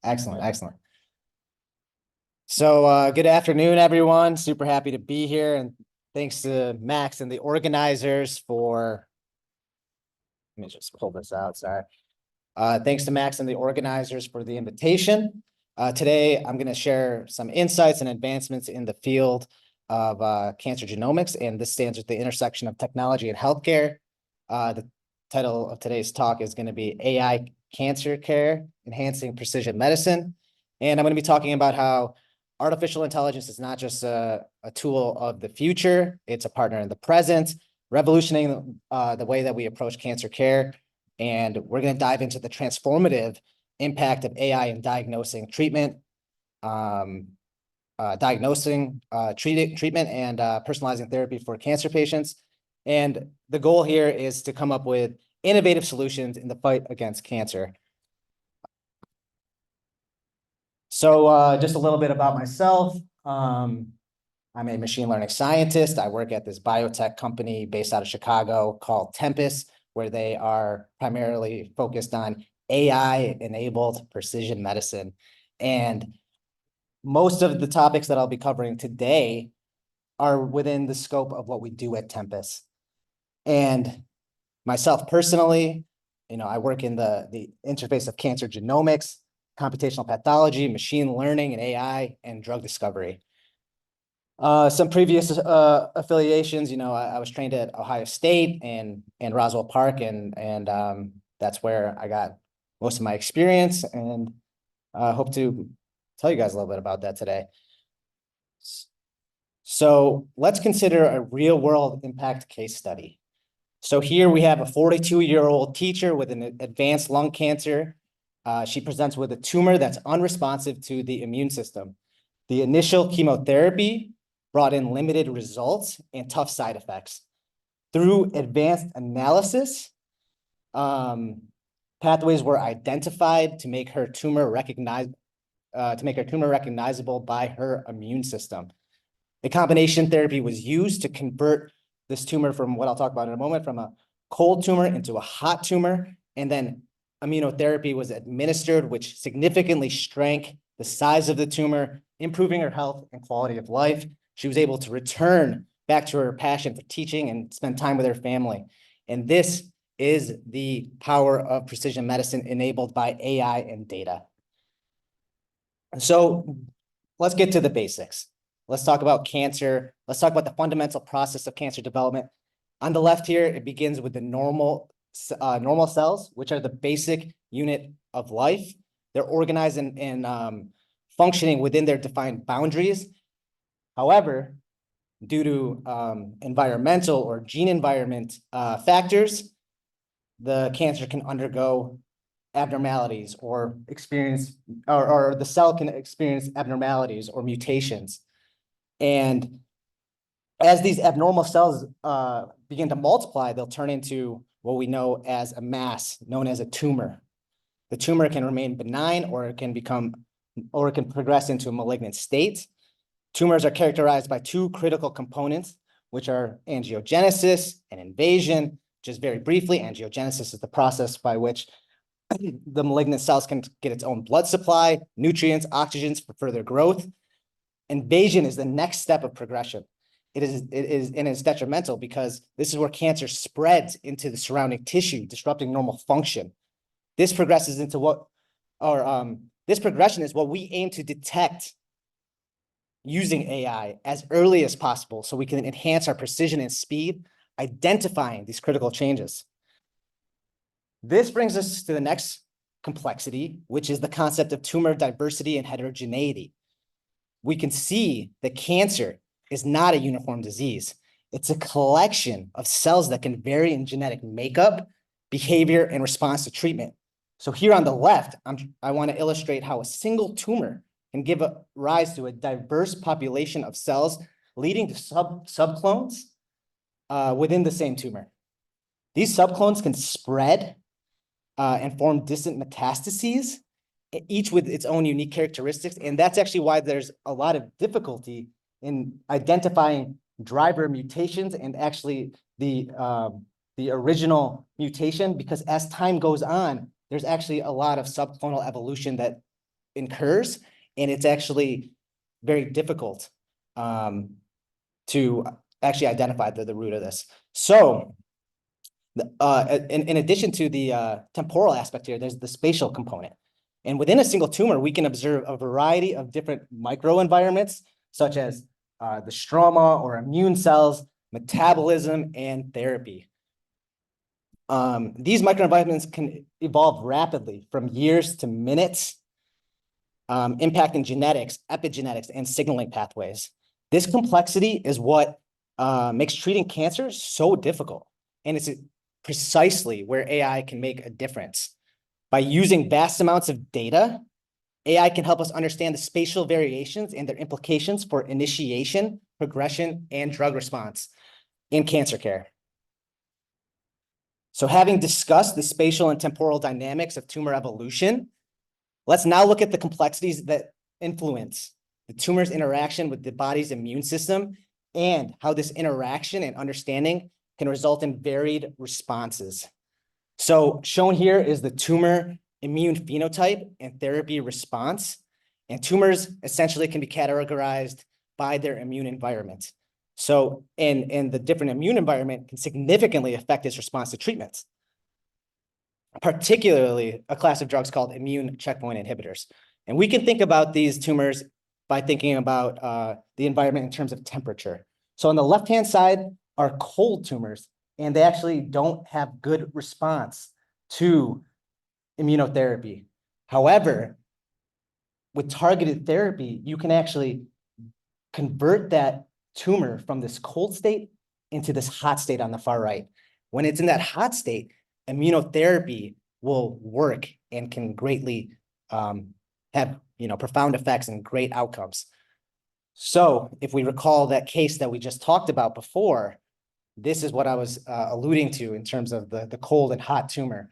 Excellent, excellent. So good afternoon, everyone. Super happy to be here. And thanks to Max and the organizers for, let me just pull this out, sorry. Thanks to Max and the organizers for the invitation. Today, I'm going to share some insights and advancements in the field of cancer genomics, and this stands at the intersection of technology and healthcare. The title of today's talk is going to be AI Cancer Care, Enhancing Precision Medicine. And I'm going to be talking about how artificial intelligence is not just a tool of the future, it's a partner in the present, revolutionizing the way that we approach cancer care. And we're going to dive into the transformative impact of AI in diagnosing treatment, treatment and personalizing therapy for cancer patients. And the goal here is to come up with innovative solutions in the fight against cancer. So just a little bit about myself. I'm a machine learning scientist. I work at this biotech company based out of Chicago called Tempus, where they are primarily focused on AI-enabled precision medicine. And most of the topics that I'll be covering today are within the scope of what we do at Tempus. And myself personally, I work in the interface of cancer genomics, computational pathology, machine learning, and AI, and drug discovery. Some previous affiliations, I was trained at Ohio State and Roswell Park, and that's where I got most of my experience, and I hope to tell you guys a little bit about that today. So let's consider a real-world impact case study. So here we have a 42-year-old teacher with an advanced lung cancer. She presents with a tumor that's unresponsive to the immune system. The initial chemotherapy brought in limited results and tough side effects. Through advanced analysis, pathways were identified to make her tumor recognizable by her immune system. A combination therapy was used to convert this tumor from what I'll talk about in a moment, from a cold tumor into a hot tumor, and then immunotherapy was administered, which significantly shrank the size of the tumor, improving her health and quality of life. She was able to return back to her passion for teaching and spend time with her family. And this is the power of precision medicine enabled by AI and data. So let's get to the basics. Let's talk about cancer. Let's talk about the fundamental process of cancer development. On the left here, it begins with the normal cells, which are the basic unit of life. They're organized and functioning within their defined boundaries. However, due to environmental or gene environment factors, the cancer can undergo abnormalities or the cell can experience abnormalities or mutations. And as these abnormal cells begin to multiply, they'll turn into what we know as a mass, known as a tumor. The tumor can remain benign, or it can progress into a malignant state. Tumors are characterized by two critical components, which are angiogenesis and invasion. Just very briefly, angiogenesis is the process by which the malignant cells can get its own blood supply, nutrients, oxygens for further growth. Invasion is the next step of progression. It's detrimental because this is where cancer spreads into the surrounding tissue, disrupting normal function. This progresses into this progression is what we aim to detect using AI as early as possible so we can enhance our precision and speed, identifying these critical changes. This brings us to the next complexity, which is the concept of tumor diversity and heterogeneity. We can see that cancer is not a uniform disease. It's a collection of cells that can vary in genetic makeup, behavior, and response to treatment. So here on the left, I want to illustrate how a single tumor can give rise to a diverse population of cells, leading to subclones within the same tumor. These subclones can spread and form distant metastases, each with its own unique characteristics. And that's actually why there's a lot of difficulty in identifying driver mutations and actually the original mutation, because as time goes on, there's actually a lot of subclonal evolution that occurs, and it's actually very difficult to actually identify the root of this. So in addition to the temporal aspect here, there's the spatial component. And within a single tumor, we can observe a variety of different microenvironments, such as the stroma or immune cells, metabolism, and therapy. These microenvironments can evolve rapidly from years to minutes, impacting genetics, epigenetics, and signaling pathways. This complexity is what makes treating cancer so difficult. And it's precisely where AI can make a difference. By using vast amounts of data, AI can help us understand the spatial variations and their implications for initiation, progression, and drug response in cancer care. So having discussed the spatial and temporal dynamics of tumor evolution, let's now look at the complexities that influence the tumor's interaction with the body's immune system and how this interaction and understanding can result in varied responses. So shown here is the tumor immune phenotype and therapy response. And tumors essentially can be categorized by their immune environment. So, and the different immune environment can significantly affect its response to treatments, particularly a class of drugs called immune checkpoint inhibitors. And we can think about these tumors by thinking about the environment in terms of temperature. So on the left-hand side are cold tumors, and they actually don't have good response to immunotherapy. However, with targeted therapy, you can actually convert that tumor from this cold state into this hot state on the far right. When it's in that hot state, immunotherapy will work and can greatly have profound effects and great outcomes. So if we recall that case that we just talked about before, this is what I was alluding to in terms of the cold and hot tumor.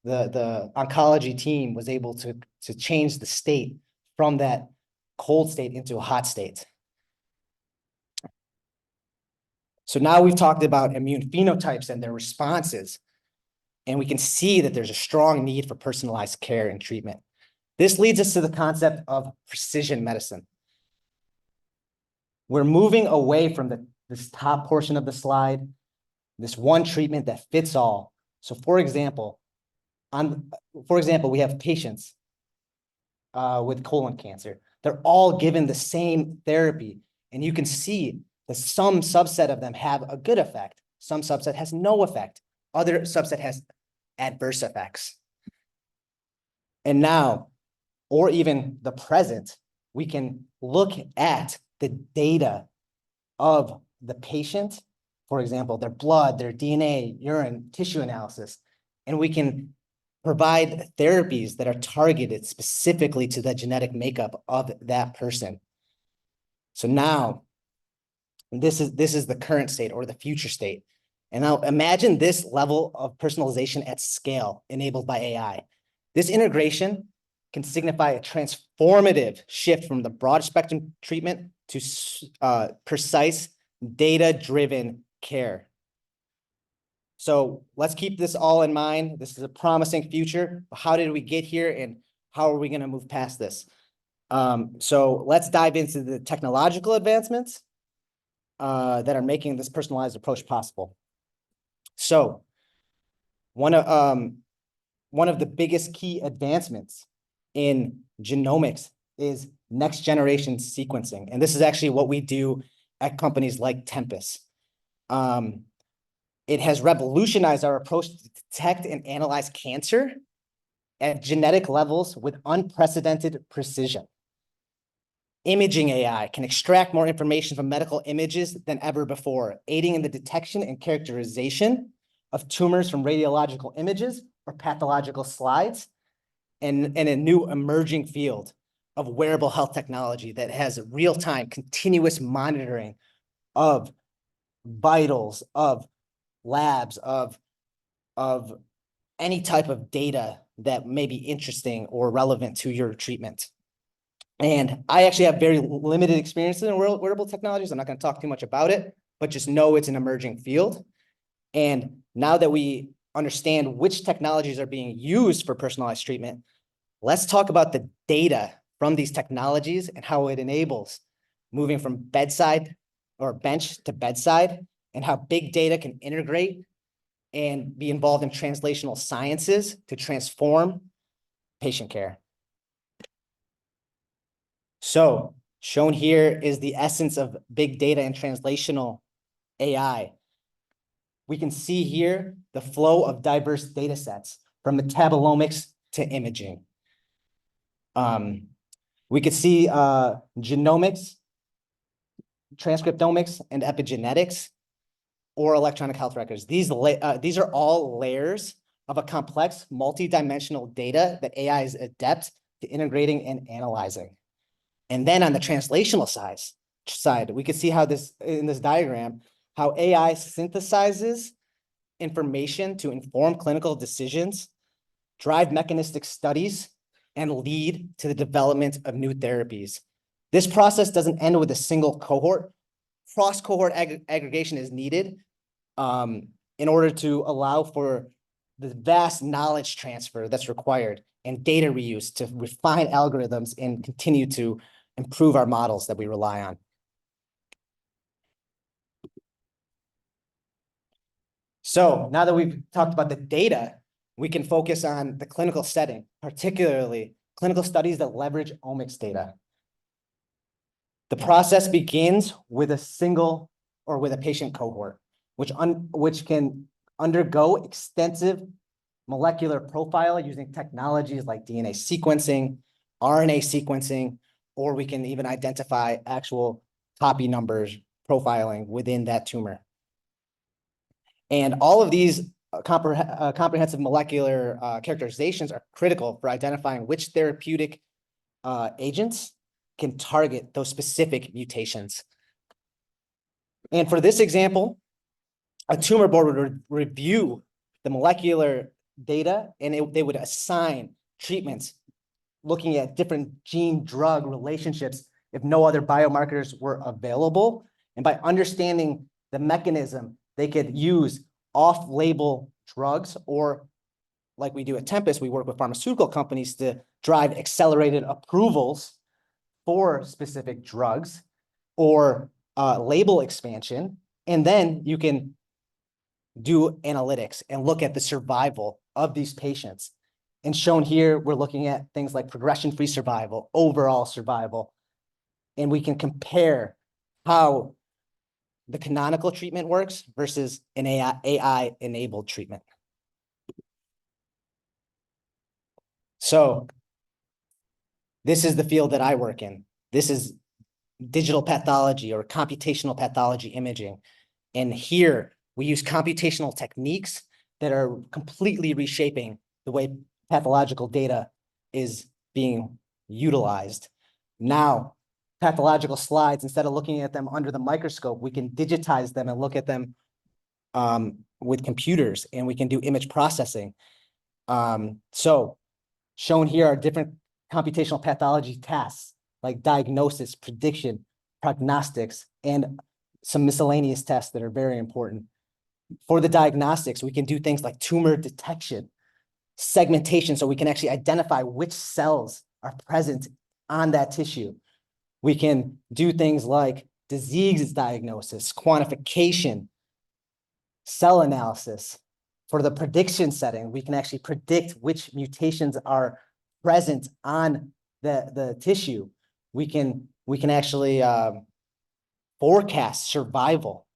The oncology team was able to change the state from that cold state into a hot state. So now we've talked about immune phenotypes and their responses, and we can see that there's a strong need for personalized care and treatment. This leads us to the concept of precision medicine. We're moving away from this top portion of the slide, this one treatment that fits all. So for example, we have patients with colon cancer. They're all given the same therapy, and you can see that some subset of them have a good effect. Some subset has no effect. Other subset has adverse effects. And now, or even the present, we can look at the data of the patient, for example, their blood, their DNA, urine, tissue analysis, and we can provide therapies that are targeted specifically to the genetic makeup of that person. So now, this is the current state or the future state. And now imagine this level of personalization at scale enabled by AI. This integration can signify a transformative shift from the broad spectrum treatment to precise data-driven care. So let's keep this all in mind. This is a promising future. How did we get here, and how are we going to move past this? So let's dive into the technological advancements that are making this personalized approach possible. So one of the biggest key advancements in genomics is next generation sequencing. And this is actually what we do at companies like Tempus. It has revolutionized our approach to detect and analyze cancer at genetic levels with unprecedented precision. Imaging AI can extract more information from medical images than ever before, aiding in the detection and characterization of tumors from radiological images or pathological slides, and a new emerging field of wearable health technology that has real-time continuous monitoring of vitals, of labs, of any type of data that may be interesting or relevant to your treatment. And I actually have very limited experience in wearable technologies. I'm not going to talk too much about it, but just know it's an emerging field. And now that we understand which technologies are being used for personalized treatment, let's talk about the data from these technologies and how it enables moving from bedside or bench to bedside, and how big data can integrate and be involved in translational sciences to transform patient care. So shown here is the essence of big data and translational AI. We can see here the flow of diverse data sets from metabolomics to imaging. We could see genomics, transcriptomics, and epigenetics, or electronic health records. These are all layers of a complex, multi-dimensional data that AI is adept to integrating and analyzing. And then on the translational side, we can see how this, in this diagram, how AI synthesizes information to inform clinical decisions, drive mechanistic studies, and lead to the development of new therapies. This process doesn't end with a single cohort. Cross-cohort aggregation is needed in order to allow for the vast knowledge transfer that's required and data reuse to refine algorithms and continue to improve our models that we rely on. So now that we've talked about the data, we can focus on the clinical setting, particularly clinical studies that leverage omics data. The process begins with a single or with a patient cohort, which can undergo extensive molecular profile using technologies like DNA sequencing, RNA sequencing, or we can even identify actual copy numbers profiling within that tumor. And all of these comprehensive molecular characterizations are critical for identifying which therapeutic agents can target those specific mutations. And for this example, a tumor board would review the molecular data, and they would assign treatments looking at different gene-drug relationships if no other biomarkers were available. And by understanding the mechanism, they could use off-label drugs, or like we do at Tempest, we work with pharmaceutical companies to drive accelerated approvals for specific drugs or label expansion. And then you can do analytics and look at the survival of these patients. And shown here, we're looking at things like progression-free survival, overall survival, and we can compare how the canonical treatment works versus an AI-enabled treatment. So this is the field that I work in. This is digital pathology or computational pathology imaging. And here we use computational techniques that are completely reshaping the way pathological data is being utilized. Now, pathological slides, instead of looking at them under the microscope, we can digitize them and look at them with computers, and we can do image processing. So shown here are different computational pathology tasks like diagnosis, prediction, prognostics, and some miscellaneous tests that are very important. For the diagnostics, we can do things like tumor detection, segmentation, so we can actually identify which cells are present on that tissue. We can do things like disease diagnosis, quantification, cell analysis. For the prediction setting, we can actually predict which mutations are present on the tissue. We can actually forecast survival.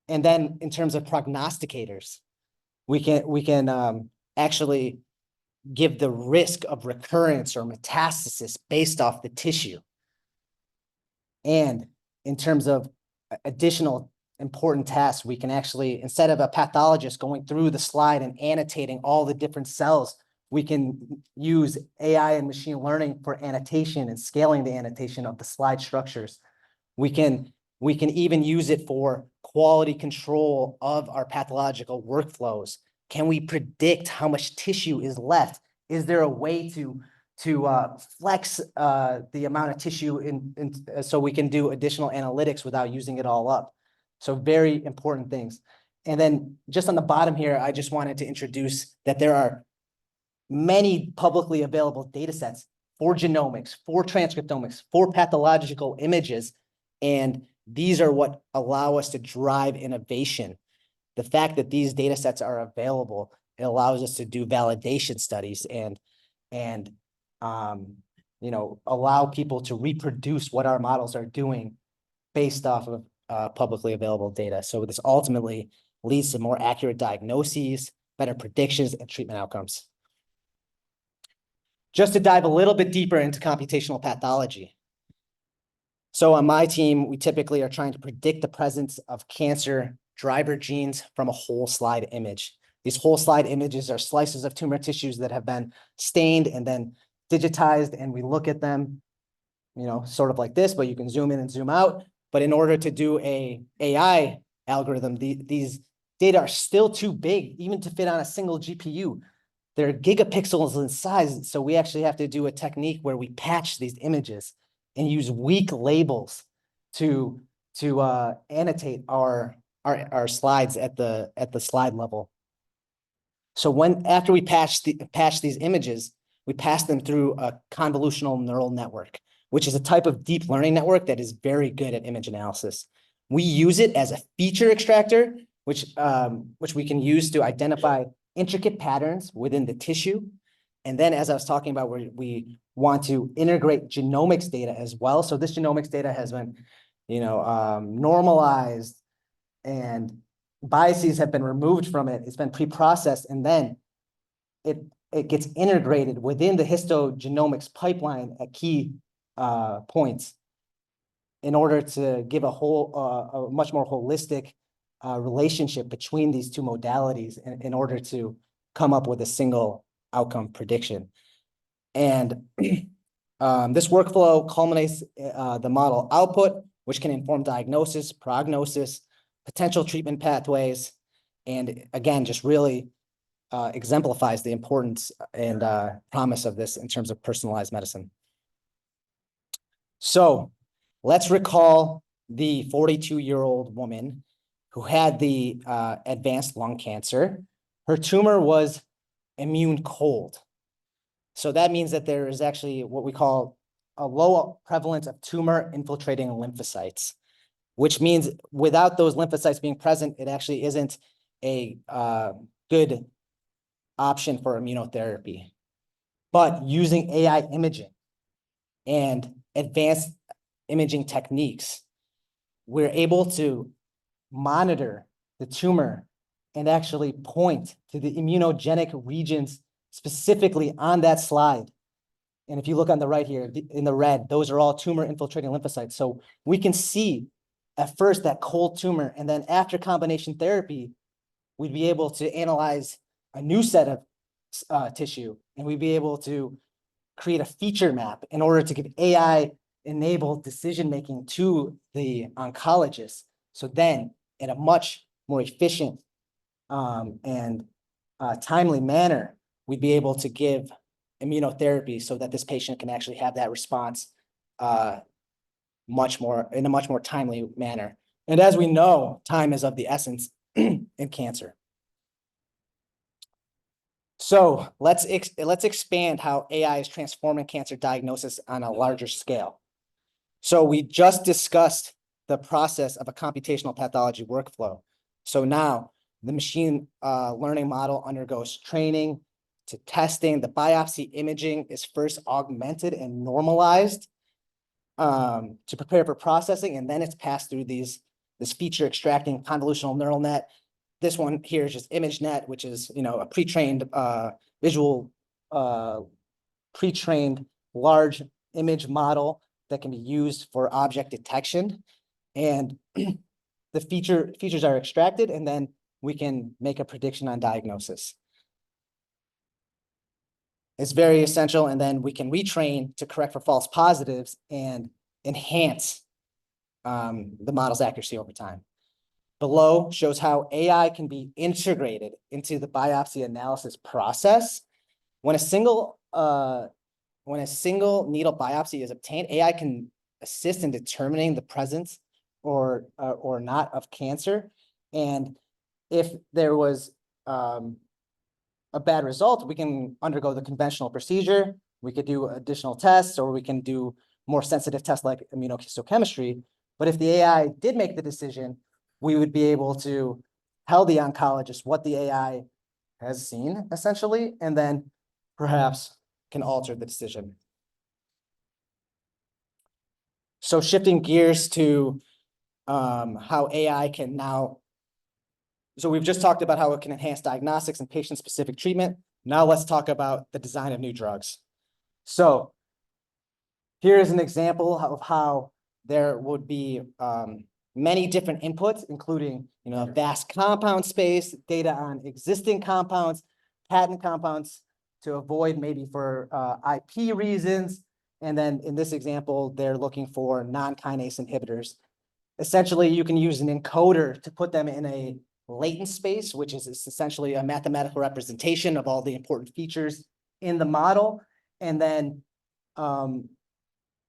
And then in terms of prognosticators, we can actually give the risk of recurrence or metastasis based off the tissue. And in terms of additional important tasks, we can actually, instead of a pathologist going through the slide and annotating all the different cells, we can use AI and machine learning for annotation and scaling the annotation of the slide structures. We can even use it for quality control of our pathological workflows. Can we predict how much tissue is left? Is there a way to flex the amount of tissue so we can do additional analytics without using it all up? So very important things. And then just on the bottom here, I just wanted to introduce that there are many publicly available data sets for genomics, for transcriptomics, for pathological images. And these are what allow us to drive innovation. The fact that these data sets are available, it allows us to do validation studies and allow people to reproduce what our models are doing based off of publicly available data. So this ultimately leads to more accurate diagnoses, better predictions, and treatment outcomes. Just to dive a little bit deeper into computational pathology. So on my team, we typically are trying to predict the presence of cancer driver genes from a whole slide image. These whole slide images are slices of tumor tissues that have been stained and then digitized, and we look at them, sort of like this, but you can zoom in and zoom out. But in order to do a AI algorithm, these data are still too big, even to fit on a single GPU. They're gigapixels in size, so we actually have to do a technique where we patch these images and use weak labels to annotate our slides at the slide level. So after we patch these images, we pass them through a convolutional neural network, which is a type of deep learning network that is very good at image analysis. We use it as a feature extractor, which we can use to identify intricate patterns within the tissue. And then, as I was talking about, we want to integrate genomics data as well. So this genomics data has been, normalized, and biases have been removed from it. It's been pre-processed, and then it gets integrated within the histogenomics pipeline at key points in order to give a much more holistic relationship between these two modalities in order to come up with a single outcome prediction. And this workflow culminates the model output, which can inform diagnosis, prognosis, potential treatment pathways, and again, just really exemplifies the importance and promise of this in terms of personalized medicine. So let's recall the 42-year-old woman who had the advanced lung cancer. Her tumor was immune cold. So that means that there is actually what we call a low prevalence of tumor infiltrating lymphocytes, which means without those lymphocytes being present, it actually isn't a good option for immunotherapy. But using AI imaging and advanced imaging techniques, we're able to monitor the tumor and actually point to the immunogenic regions specifically on that slide. And if you look on the right here, in the red, those are all tumor infiltrating lymphocytes. So we can see at first that cold tumor, and then after combination therapy, we'd be able to analyze a new set of tissue, and we'd be able to create a feature map in order to give AI-enabled decision-making to the oncologist. So then, in a much more efficient and timely manner, we'd be able to give immunotherapy so that this patient can actually have that response in a much more timely manner. And as we know, time is of the essence in cancer. So let's expand how AI is transforming cancer diagnosis on a larger scale. So we just discussed the process of a computational pathology workflow. So now the machine learning model undergoes training to testing. The biopsy imaging is first augmented and normalized to prepare for processing, and then it's passed through this feature extracting convolutional neural net. This one here is just ImageNet, which is a pre-trained pre-trained large image model that can be used for object detection. And the features are extracted, and then we can make a prediction on diagnosis. It's very essential, and then we can retrain to correct for false positives and enhance the model's accuracy over time. Below shows how AI can be integrated into the biopsy analysis process. When a single needle biopsy is obtained, AI can assist in determining the presence or not of cancer. And if there was a bad result, we can undergo the conventional procedure. We could do additional tests, or we can do more sensitive tests like immunohistochemistry. But if the AI did make the decision, we would be able to tell the oncologist what the AI has seen, essentially, and then perhaps can alter the decision. So shifting gears to how AI can now, so we've just talked about how it can enhance diagnostics and patient-specific treatment. Now let's talk about the design of new drugs. So here is an example of how there would be many different inputs, including a vast compound space, data on existing compounds, patent compounds to avoid maybe for IP reasons. And then in this example, they're looking for non-kinase inhibitors. Essentially, you can use an encoder to put them in a latent space, which is essentially a mathematical representation of all the important features in the model. And then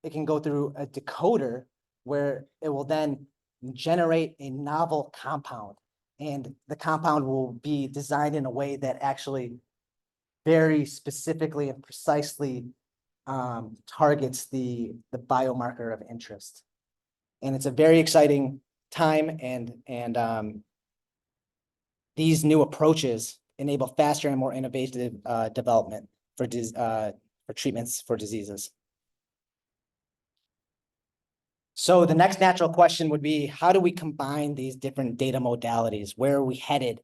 it can go through a decoder where it will then generate a novel compound. And the compound will be designed in a way that actually very specifically and precisely targets the biomarker of interest. And it's a very exciting time, and these new approaches enable faster and more innovative development for treatments for diseases. So the next natural question would be, how do we combine these different data modalities? Where are we headed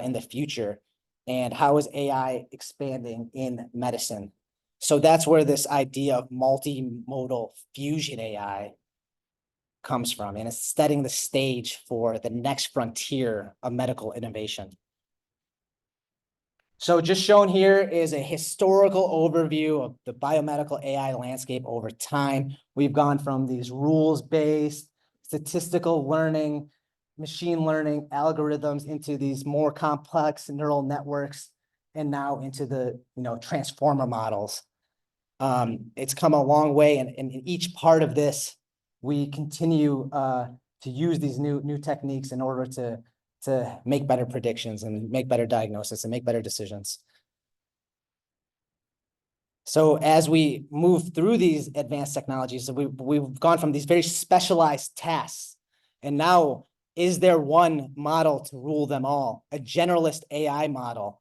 in the future? And how is AI expanding in medicine? So that's where this idea of multimodal fusion AI comes from, and it's setting the stage for the next frontier of medical innovation. So just shown here is a historical overview of the biomedical AI landscape over time. We've gone from these rules-based, statistical learning, machine learning algorithms into these more complex neural networks, and now into the transformer models. It's come a long way, and in each part of this, we continue to use these new techniques in order to make better predictions and make better diagnosis and make better decisions. So as we move through these advanced technologies, we've gone from these very specialized tasks, and now is there one model to rule them all, a generalist AI model,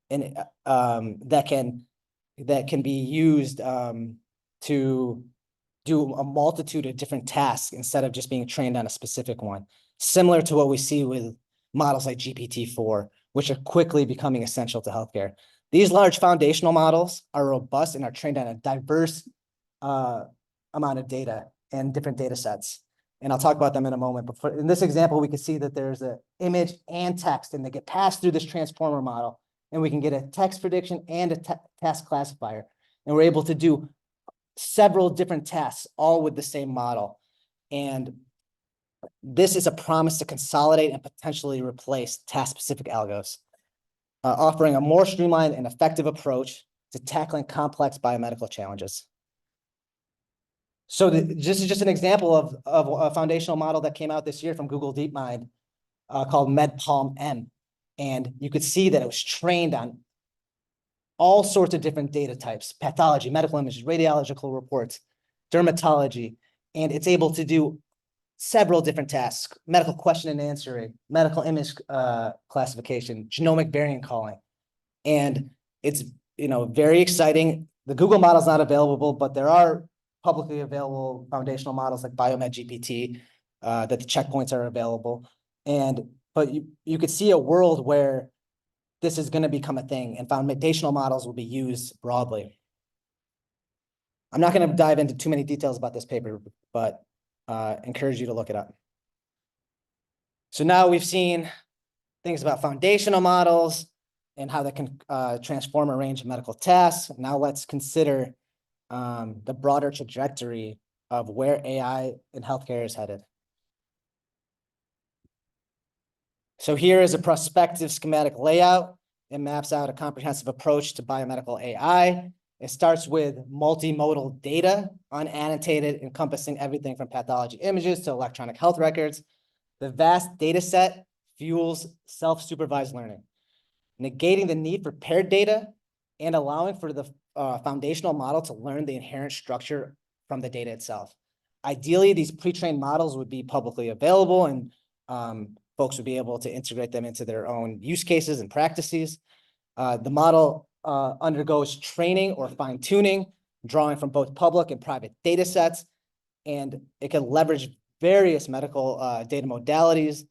and that can be used to do a multitude of different tasks instead of just being trained on a specific one, similar to what we see with models like GPT-4, which are quickly becoming essential to healthcare. These large foundational models are robust and are trained on a diverse amount of data and different data sets. And I'll talk about them in a moment. But in this example, we can see that there's an image and text, and they get passed through this transformer model, and we can get a text prediction and a task classifier. And we're able to do several different tasks, all with the same model. And this is a promise to consolidate and potentially replace task-specific algos, offering a more streamlined and effective approach to tackling complex biomedical challenges. So this is just an example of a foundational model that came out this year from Google DeepMind called MedPalm-M. And you could see that it was trained on all sorts of different data types: pathology, medical images, radiological reports, dermatology, and it's able to do several different tasks: medical question and answering, medical image classification, genomic variant calling. And it's very exciting. The Google model is not available, but there are publicly available foundational models like Biomed GPT that the checkpoints are available. But you could see a world where this is going to become a thing, and foundational models will be used broadly. I'm not going to dive into too many details about this paper, but encourage you to look it up. So now we've seen things about foundational models and how they can transform a range of medical tasks. Now let's consider the broader trajectory of where AI in healthcare is headed. So here is a prospective schematic layout. It maps out a comprehensive approach to biomedical AI. It starts with multimodal data, unannotated, encompassing everything from pathology images to electronic health records. The vast data set fuels self-supervised learning, negating the need for paired data and allowing for the foundational model to learn the inherent structure from the data itself. Ideally, these pre-trained models would be publicly available and folks would be able to integrate them into their own use cases and practices. The model undergoes training or fine-tuning, drawing from both public and private data sets, and it can leverage various medical data modalities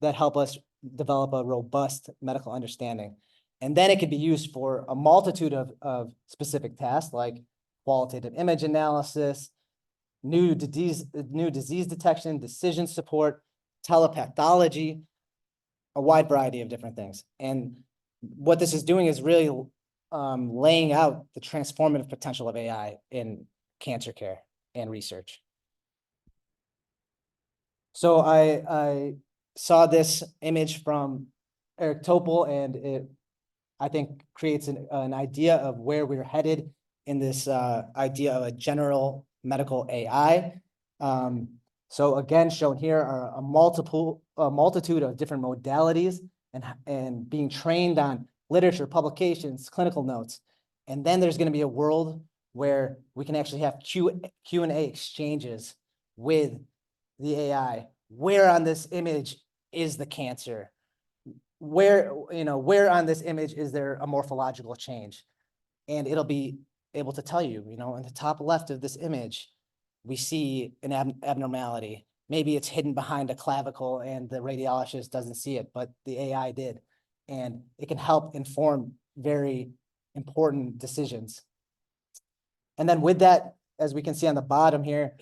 that help us develop a robust medical understanding. And then it can be used for a multitude of specific tasks like qualitative image analysis, new disease detection, decision support, telepathology, a wide variety of different things. And what this is doing is really laying out the transformative potential of AI in cancer care and research. So I saw this image from Eric Topol, and it, I think, creates an idea of where we're headed in this idea of a general medical AI. So again, shown here are a multitude of different modalities and being trained on literature, publications, clinical notes. And then there's going to be a world where we can actually have Q&A exchanges with the AI. Where on this image is the cancer? Where on this image is there a morphological change? And it'll be able to tell you, in the top left of this image, we see an abnormality. Maybe it's hidden behind a clavicle and the radiologist doesn't see it, but the AI did. And it can help inform very important decisions. And then with that, as we can see on the bottom here,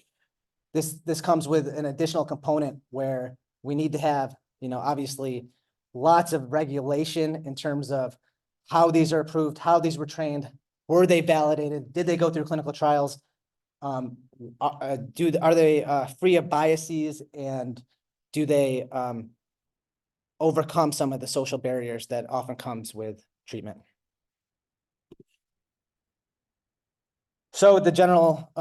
this comes with an additional component where we need to have, obviously lots of regulation in terms of how these are approved, how these were trained, were they validated, did they go through clinical trials, are they free of biases, and do they overcome some of the social barriers that often comes with treatment. So the general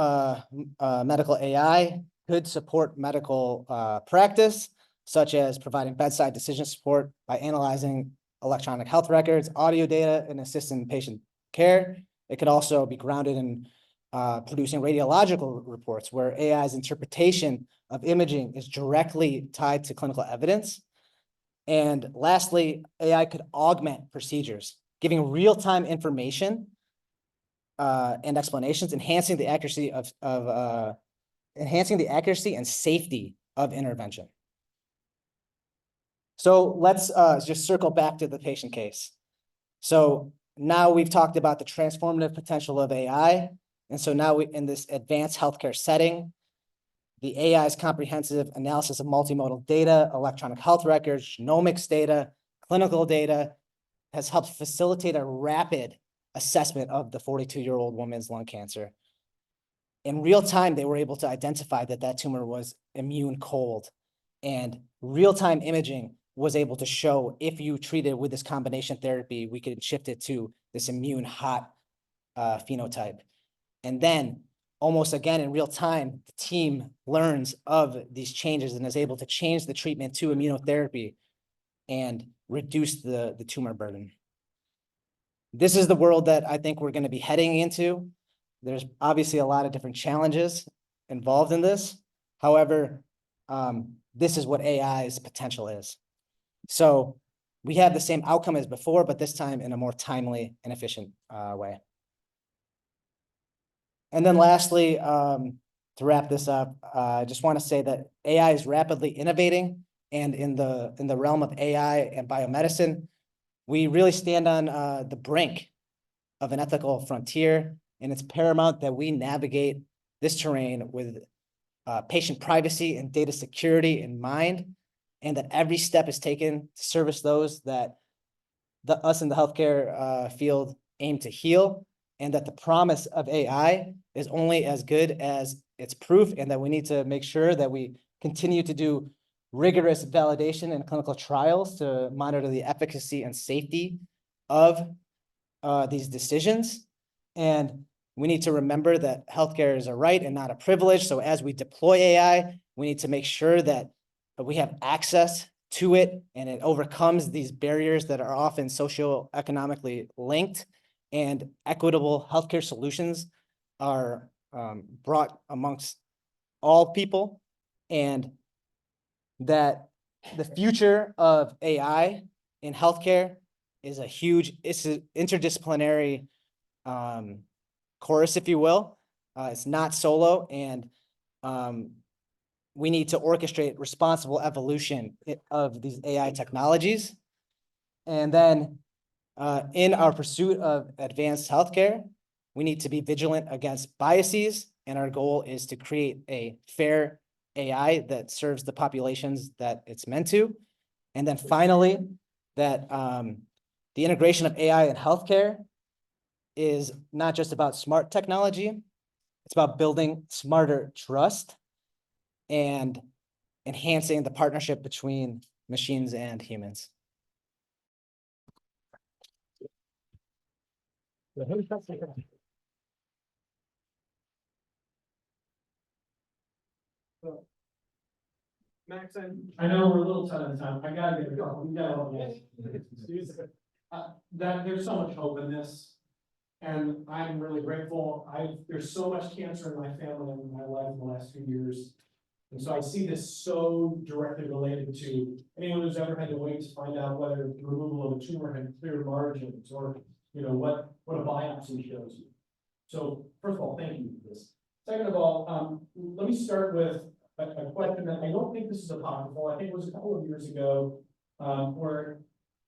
medical AI could support medical practice, such as providing bedside decision support by analyzing electronic health records, audio data, and assisting patient care. It could also be grounded in producing radiological reports where AI's interpretation of imaging is directly tied to clinical evidence. And lastly, AI could augment procedures, giving real-time information and explanations, enhancing the accuracy and safety of intervention. So let's just circle back to the patient case. So now we've talked about the transformative potential of AI. And so now in this advanced healthcare setting, the AI's comprehensive analysis of multimodal data, electronic health records, genomics data, clinical data has helped facilitate a rapid assessment of the 42-year-old woman's lung cancer. In real time, they were able to identify that tumor was immune cold, and real-time imaging was able to show if you treated with this combination therapy, we could shift it to this immune hot phenotype. And then almost again in real time, the team learns of these changes and is able to change the treatment to immunotherapy and reduce the tumor burden. This is the world that I think we're going to be heading into. There's obviously a lot of different challenges involved in this. However, this is what AI's potential is. So we have the same outcome as before, but this time in a more timely and efficient way. And then lastly, to wrap this up, I just want to say that AI is rapidly innovating, and in the realm of AI and biomedicine, we really stand on the brink of an ethical frontier, and it's paramount that we navigate this terrain with patient privacy and data security in mind, and that every step is taken to service those that us in the healthcare field aim to heal, and that the promise of AI is only as good as its proof, and that we need to make sure that we continue to do rigorous validation and clinical trials to monitor the efficacy and safety of these decisions. And we need to remember that healthcare is a right and not a privilege. So as we deploy AI, we need to make sure that we have access to it, and it overcomes these barriers that are often socioeconomically linked, and equitable healthcare solutions are brought amongst all people, and that the future of AI in healthcare is it's an interdisciplinary chorus, if you will. It's not solo, and we need to orchestrate responsible evolution of these AI technologies. And then in our pursuit of advanced healthcare, we need to be vigilant against biases, and our goal is to create a fair AI that serves the populations that it's meant to. And then finally, that the integration of AI in healthcare is not just about smart technology, it's about building smarter trust and enhancing the partnership between machines and humans. Max, I know we're a little tight on time. I gotta get going. We gotta that there's so much hope in this, and I'm really grateful. There's so much cancer in my family and in my life in the last few years, and so I see this so directly related to anyone who's ever had to wait to find out whether the removal of a tumor had clear margins, or what a biopsy shows you. So first of all, thank you for this. Second of all, let me start with a question that I don't think this is apocryphal. I think it was a couple of years ago, where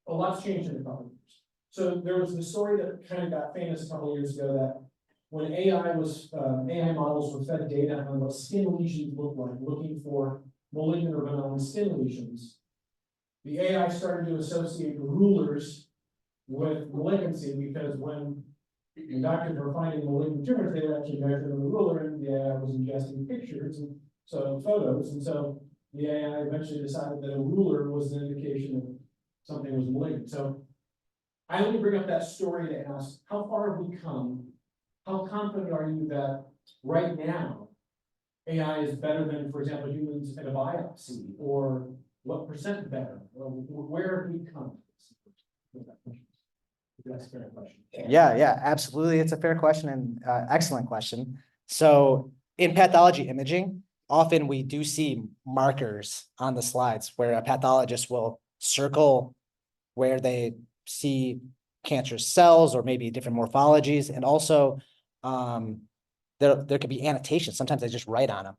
a lot's changed in a couple of years. So there was the story that kind of got famous a couple of years ago, that when AI models were fed data on what skin lesions look like, looking for malignant or benign skin lesions, the AI started to associate rulers with malignancy, because when doctors were finding malignant tumors, they would actually measure them with a ruler, and the AI was ingesting pictures and photos, and so the AI eventually decided that a ruler was an indication that something was malignant. So I only bring up that story to ask, how far have we come? How confident are you that right now AI is better than, for example, humans at a biopsy, or what percent better? Where have we come? That's a fair question. Yeah, absolutely. It's a fair question, and excellent question. So in pathology imaging, often we do see markers on the slides where a pathologist will circle where they see cancerous cells or maybe different morphologies. And also there could be annotations. Sometimes they just write on them.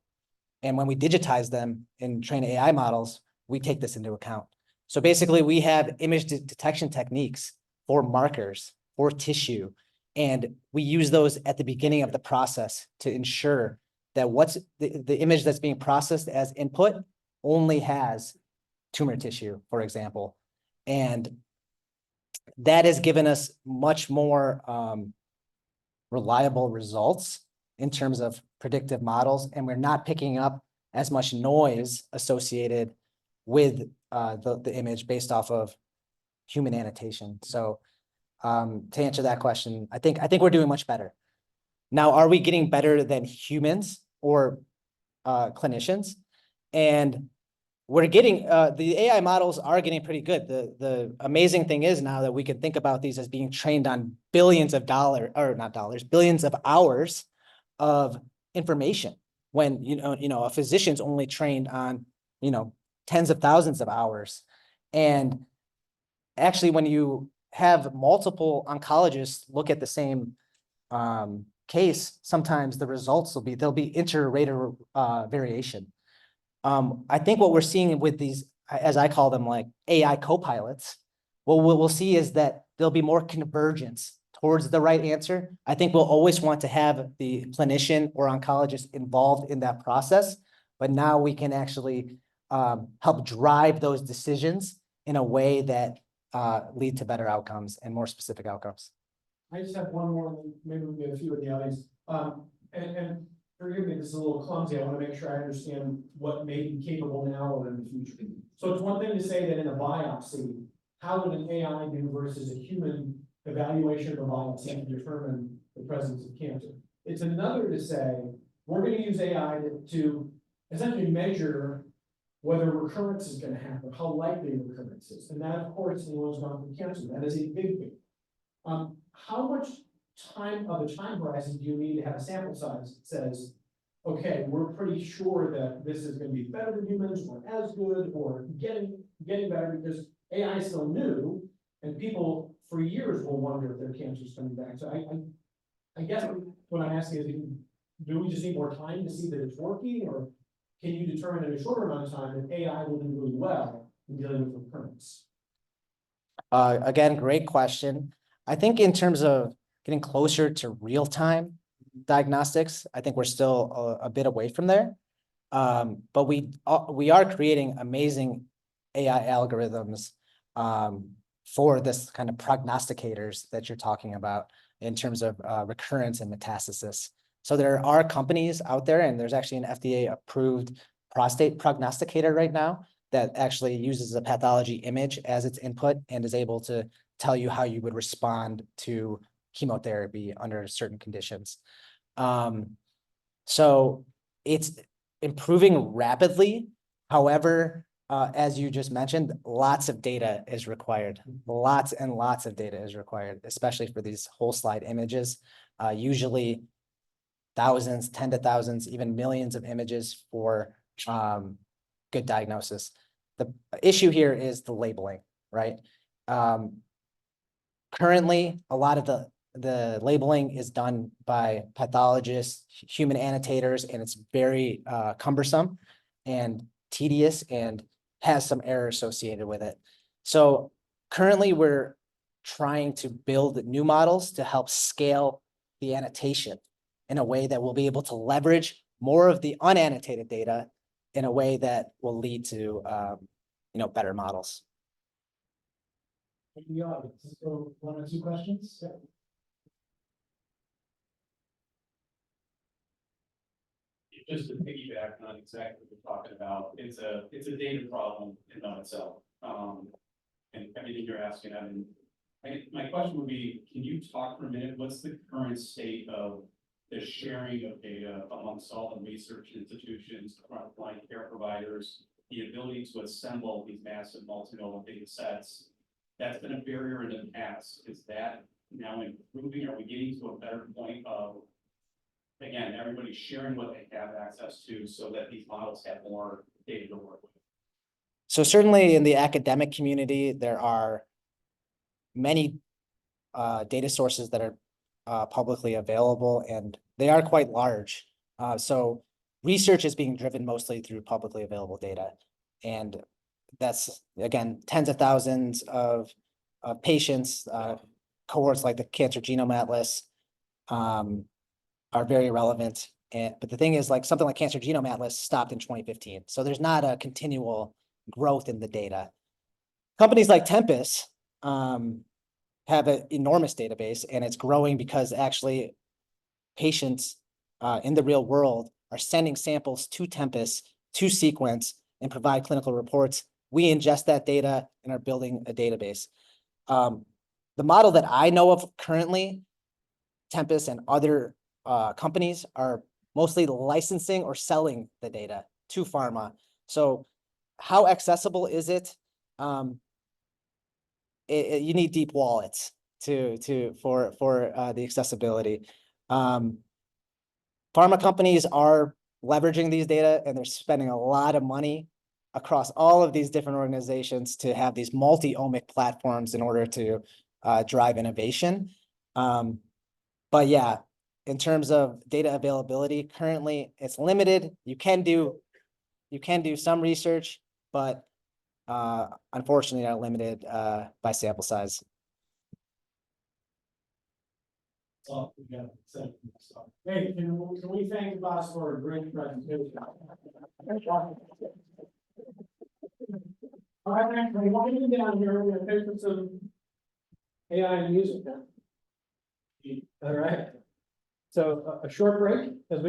And when we digitize them and train AI models, we take this into account. So basically we have image detection techniques for markers, for tissue, and we use those at the beginning of the process to ensure that what's the image that's being processed as input only has tumor tissue, for example. And that has given us much more reliable results in terms of predictive models, and we're not picking up as much noise associated with the image based off of human annotation. So to answer that question, I think we're doing much better. Now, are we getting better than humans or clinicians? And we're getting, the AI models are getting pretty good. The amazing thing is now that we can think about these as being trained on billions of billions of hours of information, when, a physician's only trained on, tens of thousands of hours. And actually, when you have multiple oncologists look at the same case, sometimes the results there'll be inter-rater variation. I think what we're seeing with these, as I call them, like AI co-pilots, what we'll see is that there'll be more convergence towards the right answer. I think we'll always want to have the clinician or oncologist involved in that process, but now we can actually help drive those decisions in a way that lead to better outcomes and more specific outcomes. I just have one more, maybe we get a few in the audience. And forgive me, this is a little clumsy. I want to make sure I understand what may be capable now or in the future. So it's one thing to say that in a biopsy, how would an AI do versus a human evaluation of a biopsy to determine the presence of cancer? It's another to say, we're going to use AI to essentially measure whether recurrence is gonna happen, how likely recurrence is, and that, of course, anyone's gone through cancer, that is a big thing. How much time of a time horizon do you need to have a sample size that says, okay, we're pretty sure that this is gonna be better than humans, or as good, or getting better, because AI is still new, and people for years will wonder if their cancer's coming back. So I guess what I'm asking is, do we just need more time to see that it's working, or can you determine in a shorter amount of time that AI will do really well in dealing with recurrence? Again, great question. I think in terms of getting closer to real-time diagnostics, I think we're still a bit away from there. But we are creating amazing AI algorithms for this kind of prognosticators that you're talking about in terms of recurrence and metastasis. So there are companies out there, and there's actually an FDA-approved prostate prognosticator right now that actually uses a pathology image as its input and is able to tell you how you would respond to chemotherapy under certain conditions. So it's improving rapidly. However, as you just mentioned, lots of data is required. Lots and lots of data is required, especially for these whole slide images. Usually thousands, tens of thousands, even millions of images for good diagnosis. The issue here is the labeling, right? Currently, a lot of the labeling is done by pathologists, human annotators, and it's very cumbersome and tedious and has some error associated with it. So currently we're trying to build new models to help scale the annotation in a way that we'll be able to leverage more of the unannotated data in a way that will lead to better models. In the audience, so 1 or 2 questions? Yeah. Just to piggyback on exactly what you're talking about, it's a data problem in and of itself. And everything you're asking, I mean, my question would be, can you talk for a minute, what's the current state of the sharing of data amongst all the research institutions, frontline care providers, the ability to assemble these massive multimodal data sets? That's been a barrier in the past. Is that now improving? Are we getting to a better point of, again, everybody sharing what they have access to so that these models have more data to work with? So certainly in the academic community, there are many data sources that are publicly available, and they are quite large. So research is being driven mostly through publicly available data. And that's, again, tens of thousands of patients, cohorts like the Cancer Genome Atlas are very relevant. But the thing is, like something like Cancer Genome Atlas stopped in 2015. So there's not a continual growth in the data. Companies like Tempus have an enormous database, and it's growing because actually patients in the real world are sending samples to Tempus to sequence and provide clinical reports. We ingest that data and are building a database. The model that I know of currently, Tempus and other companies are mostly licensing or selling the data to pharma. So how accessible is it? You need deep wallets for the accessibility. Pharma companies are leveraging these data, and they're spending a lot of money across all of these different organizations to have these multi-omic platforms in order to drive innovation. But yeah, in terms of data availability, currently it's limited. You can do some research, but unfortunately are limited by sample size. Oh, yeah. Hey, can we thank Abbas for a great presentation? All right, we're walking down here, we're gonna take some AI and music. All right. So a short break as we